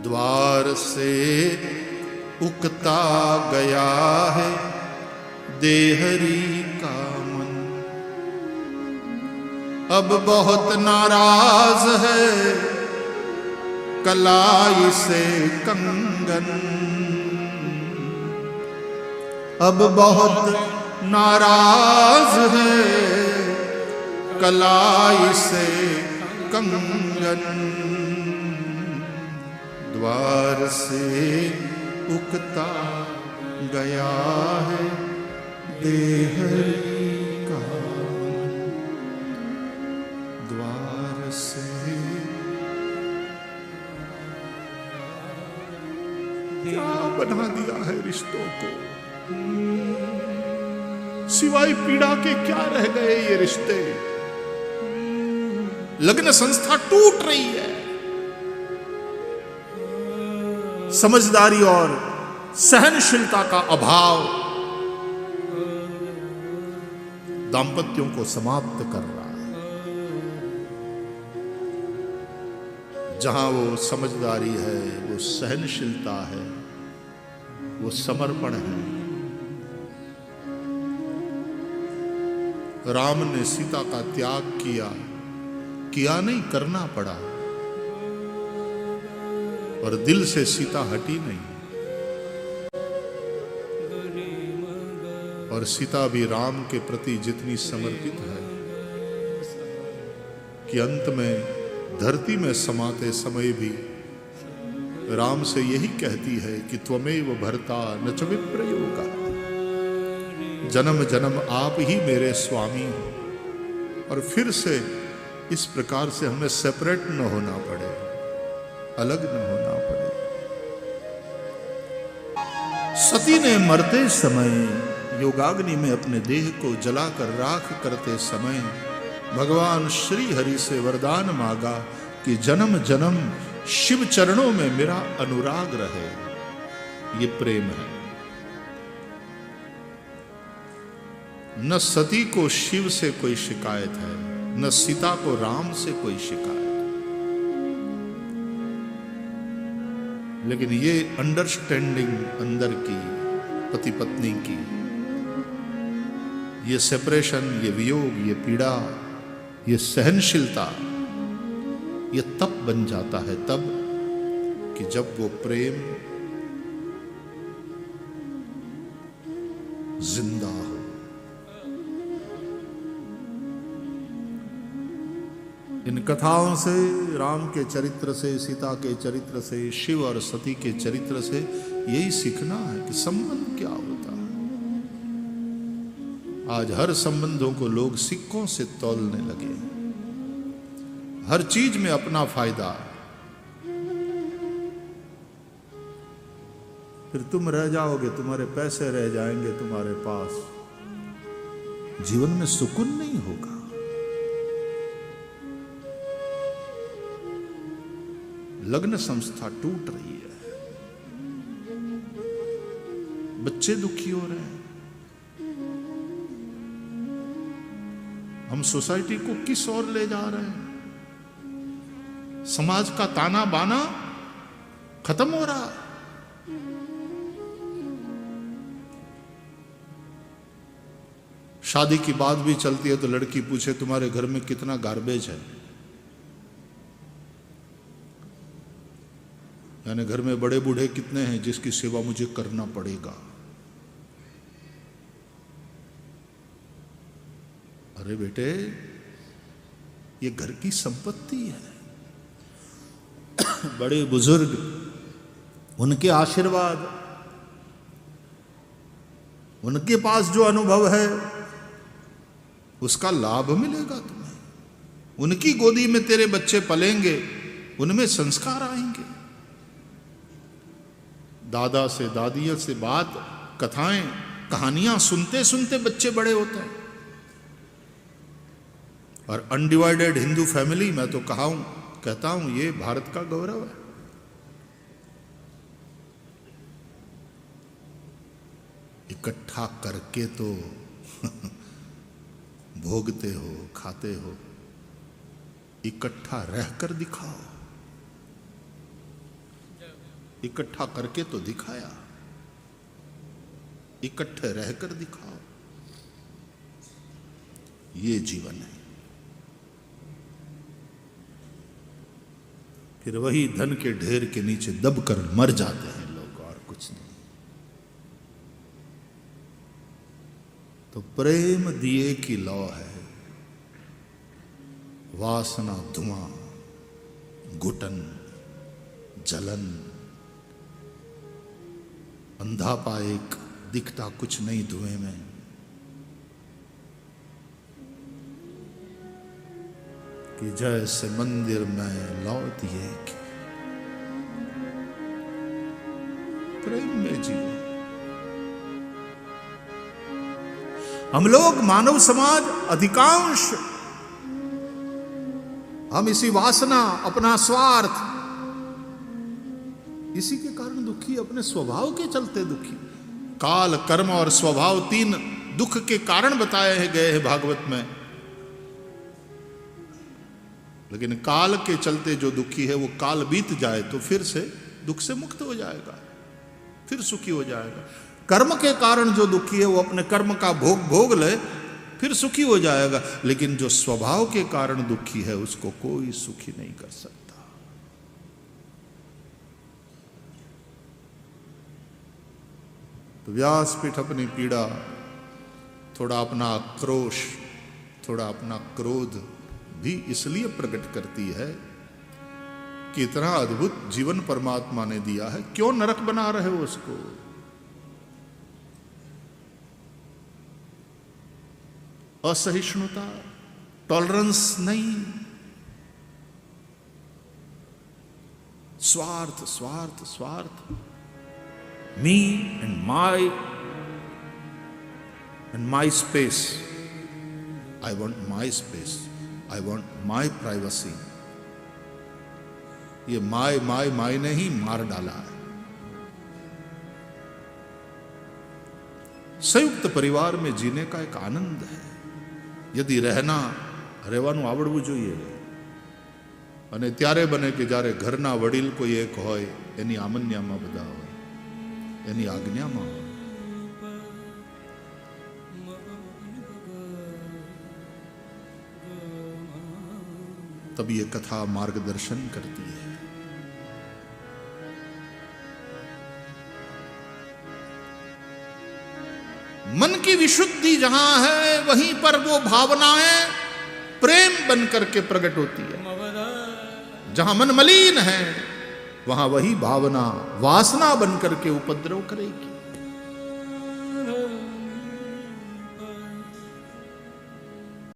द्वार से उकता गया है देहरी का मन। अब बहुत नाराज है कलाई से कंगन। अब बहुत नाराज है कलाई से कंगन। द्वार से उकता गया है देहरी का द्वार से। क्या बना दिया है रिश्तों को, सिवाय पीड़ा के क्या रह गए ये रिश्ते। लग्न संस्था टूट रही है। समझदारी और सहनशीलता का अभाव दाम्पत्यों को समाप्त कर रहा है। जहां वो समझदारी है, वो सहनशीलता है, वो समर्पण है। राम ने सीता का त्याग किया नहीं, करना पड़ा। और दिल से सीता हटी नहीं। और सीता भी राम के प्रति जितनी समर्पित है कि अंत में धरती में समाते समय भी राम से यही कहती है कि त्वमेव भर्ता न च विप्रयोगा। जन्म जन्म आप ही मेरे स्वामी हो। और फिर से इस प्रकार से हमें सेपरेट न होना पड़े, अलग न होना पड़े। सती ने मरते समय योगाग्नि में अपने देह को जलाकर राख करते समय भगवान श्री हरि से वरदान मांगा कि जन्म जन्म शिव चरणों में मेरा अनुराग रहे। ये प्रेम है। न सती को शिव से कोई शिकायत है, न सीता को राम से कोई शिकायत। लेकिन ये अंडरस्टैंडिंग अंदर की पति पत्नी की, ये सेपरेशन, ये वियोग, ये पीड़ा, ये सहनशीलता, ये तब बन जाता है तब कि जब वो प्रेम जिंदा हो। इन कथाओं से, राम के चरित्र से, सीता के चरित्र से, शिव और सती के चरित्र से यही सीखना है कि संबंध क्या होता है। आज हर संबंधों को लोग सिक्कों से तौलने लगे। हर चीज में अपना फायदा। फिर तुम रह जाओगे, तुम्हारे पैसे रह जाएंगे तुम्हारे पास, जीवन में सुकून नहीं होगा। लग्न संस्था टूट रही है। बच्चे दुखी हो रहे हैं। हम सोसाइटी को किस ओर ले जा रहे हैं? समाज का ताना बाना खत्म हो रहा है। शादी की बात भी चलती है तो लड़की पूछे तुम्हारे घर में कितना गार्बेज है। यानी घर में बड़े बूढ़े कितने हैं जिसकी सेवा मुझे करना पड़ेगा। अरे बेटे, ये घर की संपत्ति है। बड़े बुजुर्ग, उनके आशीर्वाद, उनके पास जो अनुभव है उसका लाभ मिलेगा तुम्हें। उनकी गोदी में तेरे बच्चे पलेंगे, उनमें संस्कार आएंगे। दादा से, दादियों से बात, कथाएं, कहानियां सुनते सुनते बच्चे बड़े होते हैं। और अनडिवाइडेड हिंदू फैमिली, मैं तो कहता हूं ये भारत का गौरव है। इकट्ठा करके तो भोगते हो, खाते हो, इकट्ठा रहकर दिखाओ। इकट्ठा करके तो दिखाया, इकट्ठे रहकर दिखाओ, ये जीवन है। फिर वही धन के ढेर के नीचे दबकर मर जाते हैं लोग, और कुछ नहीं। तो प्रेम दिए की लौ है, वासना धुआं, घुटन, जलन, अंधापा एक, दिखता कुछ नहीं धुएं में। कि जैसे मंदिर में लौ दिए की, प्रेम में जीवन। हम लोग मानव समाज अधिकांश, हम इसी वासना, अपना स्वार्थ, इसी के कारण दुखी, अपने स्वभाव के चलते दुखी। काल, कर्म और स्वभाव तीन दुख के कारण बताए गए हैं भागवत में। लेकिन काल के चलते जो दुखी है वो काल बीत जाए तो फिर से दुख से मुक्त हो जाएगा, फिर सुखी हो जाएगा। कर्म के कारण जो दुखी है वो अपने कर्म का भोग ले, फिर सुखी हो जाएगा। लेकिन जो स्वभाव के कारण दुखी है उसको कोई सुखी नहीं कर सकता। तो व्यासपीठ अपनी पीड़ा, थोड़ा अपना आक्रोश, थोड़ा अपना क्रोध भी इसलिए प्रकट करती है कि इतना अद्भुत जीवन परमात्मा ने दिया है, क्यों नरक बना रहे हो उसको? असहिष्णुता, टॉलरेंस नहीं, स्वार्थ स्वार्थ स्वार्थ, me and my space, I want my space, I want my privacy. ये माय माय माय ने ही मार डाला है। संयुक्त परिवार में जीने का एक आनंद है। यदि રહેવાનું આવડવું જોઈએ, અને ત્યારે બને કે જ્યારે ઘરના વડીલ કોઈ એક હોય, એની આમન્યામાં બધા હોય, એની આજ્ઞામાં હોય, तब ये कथा मार्गदर्शन करती है। मन की विशुद्धि जहां है वहीं पर वो भावनाएं प्रेम बन करके प्रकट होती है। जहां मन मलिन है वहां वही भावना वासना बन करके उपद्रव करेगी।